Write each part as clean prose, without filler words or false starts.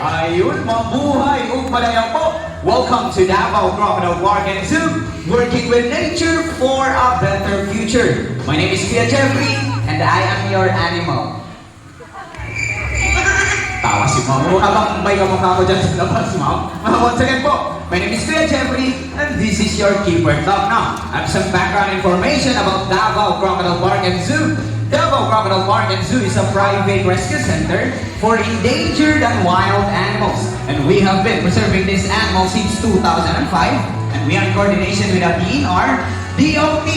Ayun, mabuhay umpalayaw po. Welcome to Davao Crocodile Park and Zoo, working with nature for a better future. My name is Kuya Jeffrey, and I am your animal. Tawa si Ma'am. Habang may kamukha ko dyan sa labas, Ma'am. Once again po, my name is Kuya Jeffrey, and this is your Keeper Talk. Now, I have some background information about Davao Crocodile Park and Zoo. Davao Crocodile Park and Zoo is a private rescue center for endangered and wild animals. And we have been preserving these animals since 2005. And we are in coordination with the DNR, DOT,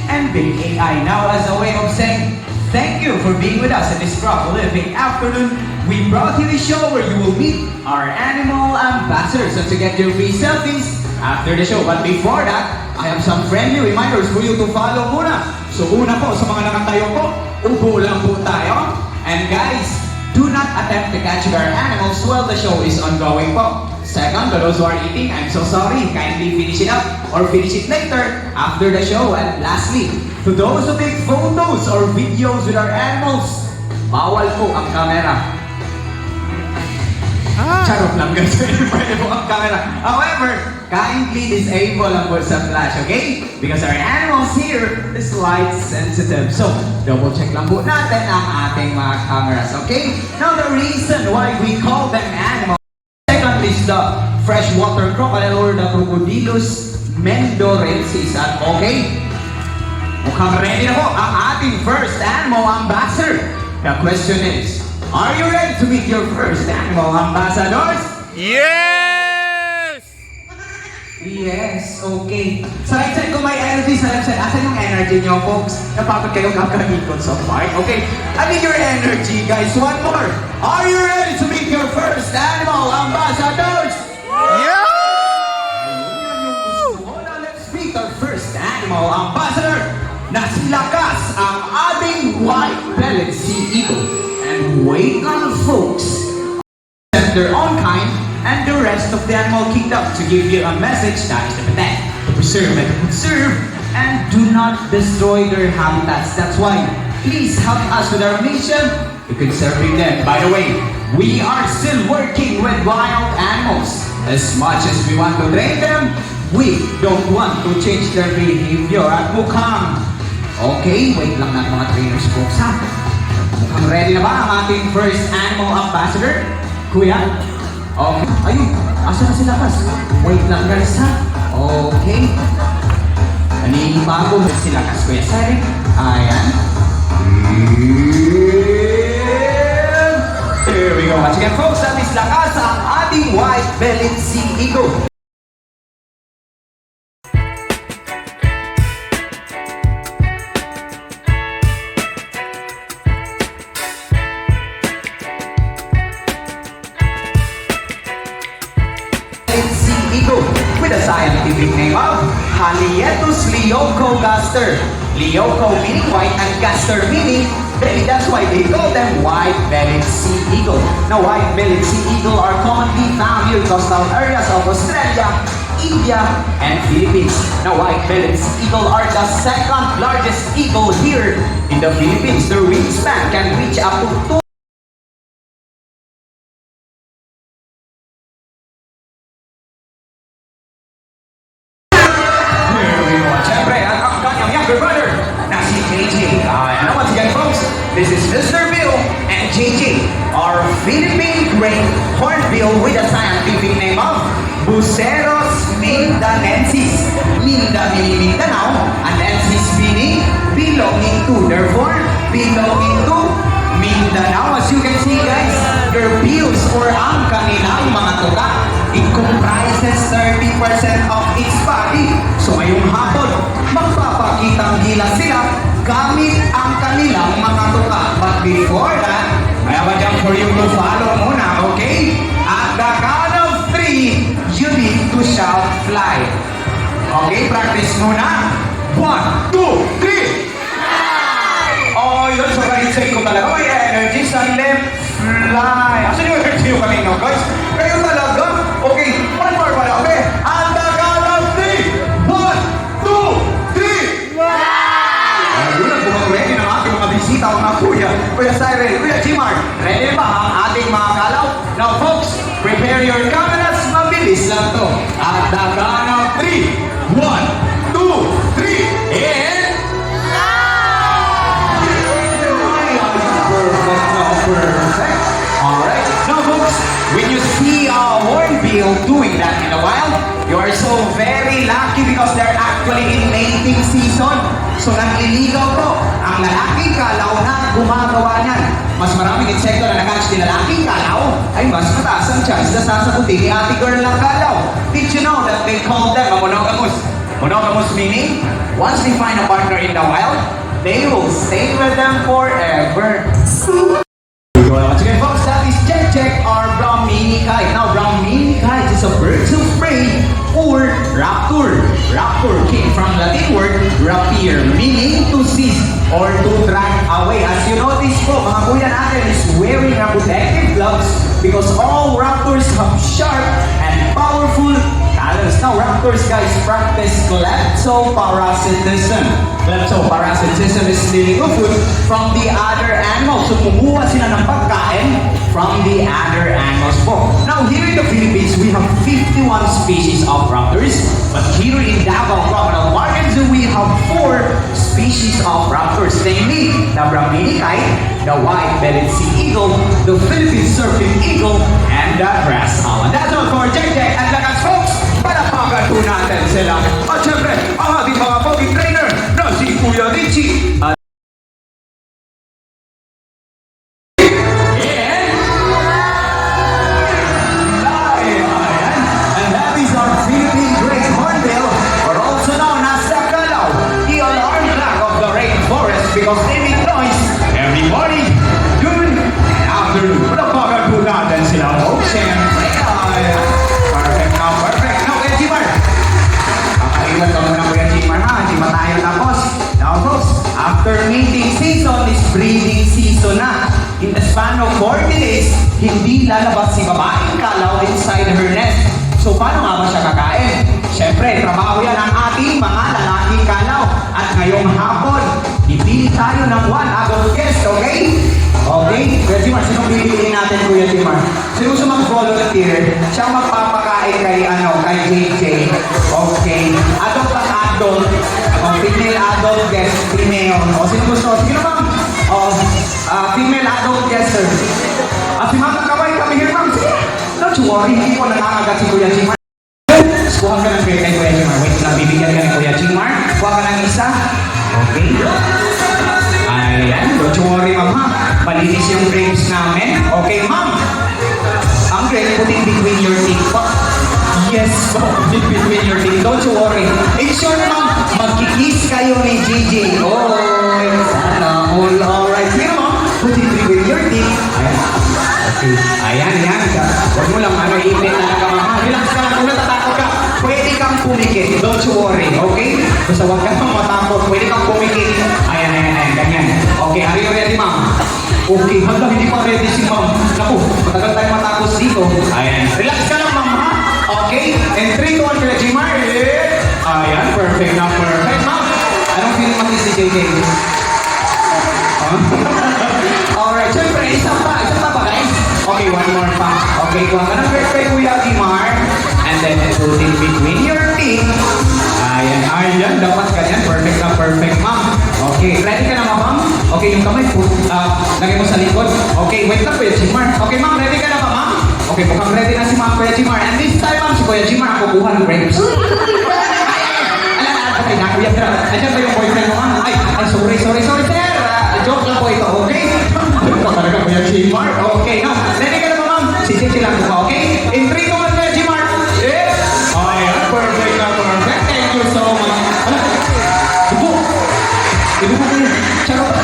and Big AI. Now, as a way of saying thank you for being with us in this prolific afternoon, we brought you a show where you will meet our animal ambassadors and to get your free selfies after the show. But before that, I have some friendly reminders for you to follow muna. So una po, sa mga nakatayo po, upo lang po tayo. And guys, do not attempt to catch our animals while the show is ongoing po. Second, to those who are eating, I'm so sorry. Kindly finish it up or finish it later after the show. And lastly, to those who take photos or videos with our animals, bawal po ang camera. Charot lang guys, pwede po ang camera. However, kindly disable ang po sa flash, okay? Because our animals here is light sensitive. So, double check lang po natin ang ating mga cameras, okay? Now, the reason why we call them animals, second is the freshwater crocodile or the Crocodylus mendorensis. At okay, mukhang ready na po ang ating first animal ambassador. The question is, are you ready to meet your first animal ambassadors? Yes! Yes, okay. Sa right side ko may energy, sa left side, asan yung energy nyo, folks? Napagod kayo kakahikot sa park, okay? I need your energy, guys. One more. Are you ready to meet your first animal ambassadors? Yeah! Now let's meet our first animal ambassador na si Lakas, ang ating white-bellied sea eagle. And wait on folks, their own kind, and the rest of the animal kingdom to give you a message that is to protect, to preserve, and to conserve, and do not destroy their habitats. That's why, please help us with our mission to conserving them. By the way, we are still working with wild animals. As much as we want to train them, we don't want to change their behavior at mukhang. Okay, wait lang natin mga trainers folks ha. Mukhang ready na ba ang ating first animal ambassador? Kuya? Okay. Ayun, asa na sila kas? Wait lang guys ha. Okay. Naninibago sila kas Kuya Sari. Ayan. Here we go. Once again folks, that is Lakas, ang ating white-bellied sea eagle. With a scientific name of Haliaetus leucogaster. Leuco meaning white and gaster meaning belly. That's why they call them white-bellied sea eagle. Now, white-bellied sea eagle are commonly found in coastal areas of Australia, India, and Philippines. Now, white-bellied sea eagle are the second largest eagle here in the Philippines. Their wingspan can reach up to 2. This is Mr. Bill and JJ, our Philippine great hornbill with a scientific name of Buceros mindanensis. Minda meaning Mindanao, and ensis meaning belonging to. Therefore, belonging to Mindanao. As you can see guys, their bills or ang kanilang mga tuka, it comprises 30% of its body. So ngayong hapon, magpapakitang gilas sila gamit ang kanilang mga tuka. But before that, I have a job for you to follow muna, okay? At the count of 3, you need to shout fly. Okay, practice muna. 1, 2, 3! Oh, yun, so right-side ko talaga. May energy sa left, fly. Asan yung energy yung kanino, guys? Kayo talaga? Okay, one more pala, okay? At the count of 3, 1, 2, 3! Ready na ang ating mga bisita o mga kuya. Kuya Cyril, Kuya Jimar, ready ba ang ating mga kalaw? Now folks, doing that in a while. You are so very lucky because they're actually in mating season. So nagliligaw po ang lalaking kalaw na gumagawa niyan. Mas maraming insekto na nag-catch ni lalaking kalaw ay mas mataas ang chance na sasagutin ni ate girl ng kalaw. Did you know that they call them a monogamous? Monogamous meaning, once they find a partner in the wild, they will stay with them forever. Once again, folks, that is Jack or brown mini kite. Now, brown mini kite is a bird of prey or raptor. Raptor came from Latin word rapier, meaning to seize or to drag away. As you notice po, mga kuya natin is wearing a protective gloves because all raptors have sharp and powerful talons. Now, raptors, guys, practice kleptoparasitism. Kleptoparasitism is stealing of food from the other animals. So, kumuha sila ng pagkain from the other animals po. Now, here in the Philippines, we have 51 species of raptors. But here in Davao Crocodile Park and Zoo, we have 4 species of raptors. Namely, the Brahmini kite, the white-bellied sea eagle, the Philippine surfing eagle, and the grass owl. And that's all for Jack and Lakas, folks. Palapagan po natin sila. At syempre, ang ating mga poking trainer na si Kuya Richie. At and that is our Philippine Great Hornbill, or also known as the Kalaw, the alarm clock of the rainforest because they make noise every morning, noon, and afternoon. Palapagan po natin sila, folks. Siyempre, perfect now, perfect. Now, Kuya Jimar. Kakaiwan ka muna, Kuya Jimar, ha? Hindi pa tayo tapos. Now, folks, after mating season is breeding season na. In the span of 40 days, hindi lalabas si babaeng kalaw inside her nest. So, paano nga ba siya kakain? Siyempre, trabaho yan ang ating mga lalaking kalaw. At ngayong hapon, pipili tayo ng one adult guest, okay? Okay? Kuya Jimar, sinong pipiliin natin, Kuya Jimar? Sino gusto mag-volunteer? Siya magpapakain kay JJ. Okay. Adult at adult. Female adult guest, female. O, sino gusto? Sige naman. Female adult guest, sir. Si Ma'am Kaway, kami here, Ma'am. Sige. Don't you worry, hindi po nangangagat si Kuya Jimar. Kuha ka ng grade kay Kuya Jimar. Wait lang, bibigyan ka ni Kuya Jimar. Kuha ka ng isa. Okay. Ayan, don't you worry, Ma'am, ha? Malinis yung grapes namin. Okay, Ma'am. Ang grape, put in between your teeth po. Yes po, put in between your teeth. Don't you worry. In short, Ma'am, magkikiss kayo ni JJ. Oh, sana all alright. Here, Ma'am, put in between your teeth. Ayan. Okay. Ayan, yan. Huwag mo lang, iinit na nagkamahal. Relax ka lang, kung natatakot ka, pwede kang pumikit. Don't you worry, okay? Basta huwag kang matakot, pwede kang pumikit. Ayan, ganyan. Okay, are you ready, Ma'am? Okay, hanggang hindi pa ready si Ma'am. Naku, matagal tayo matapos dito. Ayan, relax ka lang, Ma'am, ha? Okay, and 3, 2, 1, Kuya Jimar. Ayan, perfect na, perfect. Ma'am, anong feeling mo si JJ? Alright, syempre, isa pa ba, guys? Okay, one more pa. Okay, kuha ka ng grapes kay Kuya Jimar. And then, put it between your teeth. Ayan, dapat ganyan. Perfect na perfect, Ma'am. Okay, ready ka na, Ma'am? Okay, yung kamay, lagay mo sa likod. Okay, wait lang, Kuya Jimar. Okay, Ma'am, ready ka na ba, Ma'am? Okay, mukhang ready na si Ma'am, Kuya Jimar. And this time, Ma'am, si Kuya Jimar, ako kuha ng grapes. Okay, nakuya ka. Andiyan ba yung boyfriend mo, Ma'am? Ay, sorry, sir. Joke lang po ito, okay? Ito talaga, Kuya Jimar. Okay, now, ready ka na ba, Ma'am? Sisi lang ko, okay? In 3, 2, 1, Kuya Jimar. Yes! Ayan, perfect na perfect. Thank you so much. Ano? Ibu ko kayo. Charot.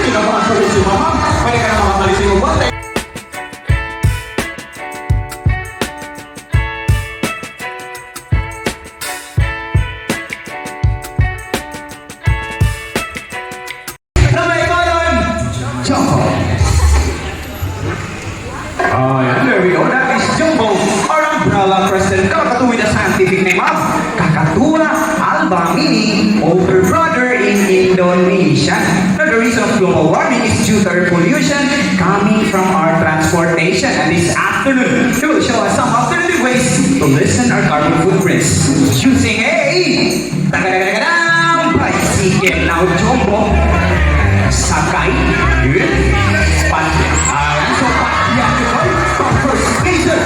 Kinabahan ko rin si Ma'am. Pwede ka na makakalisin mo ba? There we go. That is Jumbo or umbrella crescent cockatoo with a scientific name of Kakatua albamini, older brother in Indonesia. Now, the reason of global warming is due to air pollution coming from our transportation. And this afternoon, we will show us some alternative ways to lessen our carbon footprints using a bicycle. Now, Jumbo, sakay, pat, so pat, yeah, first station,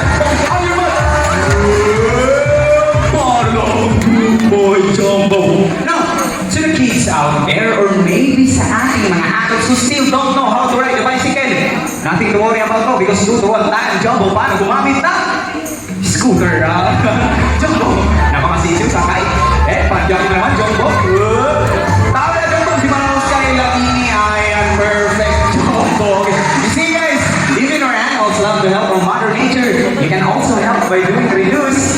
nothing to worry about to because tuturuan tayo ng Jumbo paano gumamit ng scooter. Jumbo, napakasisiw sakay. Pandiyan naman Jumbo. Tama na Jumbo, si Manong Sky Latini ay perfect Jumbo. You see guys, even our animals love to help from Mother Nature. You can also help by doing reuse.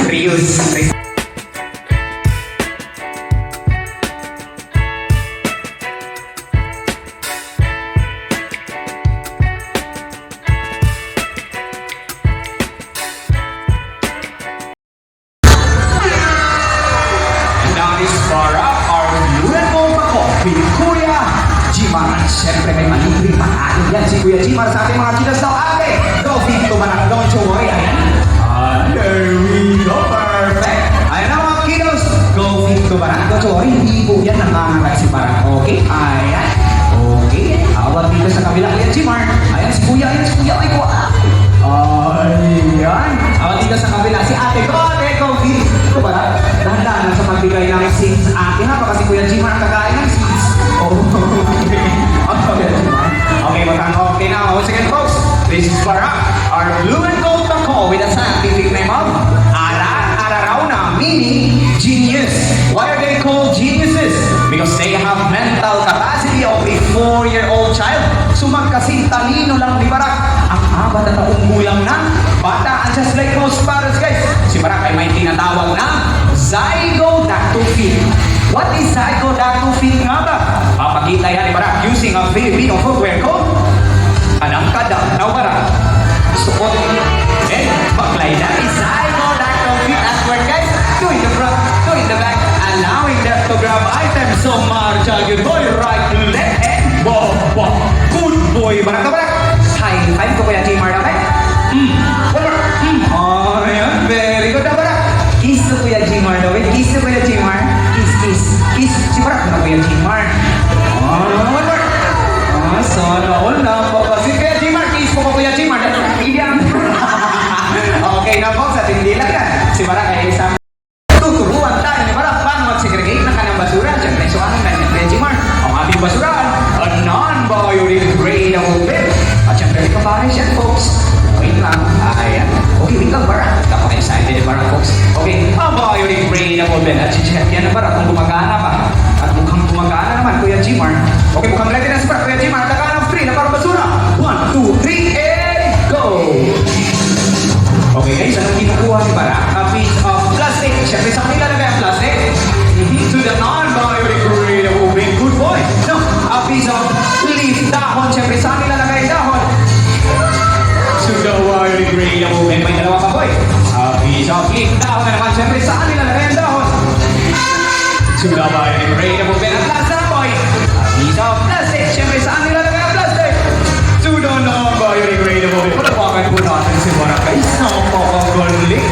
That is para our Luenmo Coffee, Kuya Jimar. Siyempre may malibreng pakain yan si Kuya Jimar sa ating mga kilos daw ate. Coffee to ba na don't you worry. Ayan. There we go. Perfect. Ayan na mga kilos. Coffee to ba na don't you worry. Hindi po yan nangangagat si Parang. Okay. Ayan. Okay. Awat dito sa kabila Kuya Jimar. Ayan si Kuya. Ayan si Kuya. Ay ko. Ayan. Awat dito sa kabila si ate ko. Ate Coffee. Ito ba na? Dahan-dahan lang sa pagbigay ng seeds ate ha. Baka si Kuya Jimar ang kakain ng seeds. Oh, okay. Okay, Jimar. Okay, okay na. Once again, folks, this is para our blue and gold taco with a scientific name of Ararauna, meaning genius. Why are they called geniuses? Because they have mental capacity of a 4-year-old child. So magkasing talino lang ni Barak. Ang apat na taong gulang ng bata. And just like most parents, guys, si Barak ay may tinatawag na zygodactyl. What is zygodactyl nga ba? Papakita yan ni Barak using a Filipino footwear called Anang Kada na Barak. Suot. Baglay na is zygodactyl at work, guys. Two in the front, two in the back, allowing them to grab items. So marcha, good boy, right, left, and wow. Good boy, Barak ka Barak. High five ko Kuya Jimar na kayo. One more. Oh, ayan. Very good na Barak. Kiss to Kuya Jimar daw. Kiss to Kuya Jimar. Kiss. Si Barak na Kuya Jimar. Oh, one more. Sana all na po. Si Kuya Jimar, kiss po Kuya Jimar. Iyan. Okay na po, sa hindi lang yan. Si Barak ay isang tuturuan tayo ni Barak paano mag-segregate ng kanyang basura. Siyempre, so ano na ni Kuya Jimar? Ang ating basurahan, a non-biodegradable bin. At siyempre, ikapares yan, folks. Wait lang. Ayan. Okay, wait lang, Barak. Kapaka-excited ni Barak, folks. Okay, ang biodegradable bin. At check yan na Barak kung gumagana pa. At mukhang gumagana naman, Kuya Jimar. Okay, mukhang ready na si Barak, Kuya Jimar. Tagaan ng 3 na parang basura. 1, 2, 3, and go! Okay guys, anong kinukuha ni Barak? A piece of plastic. Siyempre, sa kanila na ang plastic? To the non-biodegradable bin. Good boy. No, a piece of leaf. Dahon. Siyempre, sa kanila na dahon. To the biodegradable bin. May dalawa pa boy. A piece of leaf. Dahon na naman. Siyempre, sa kanila na dahon. To the biodegradable bin. At last na boy. A piece of plastic. Siyempre, sa kanila na plastic. To the non-biodegradable bin. Palapakan po natin si Barak guys. Napakagaling.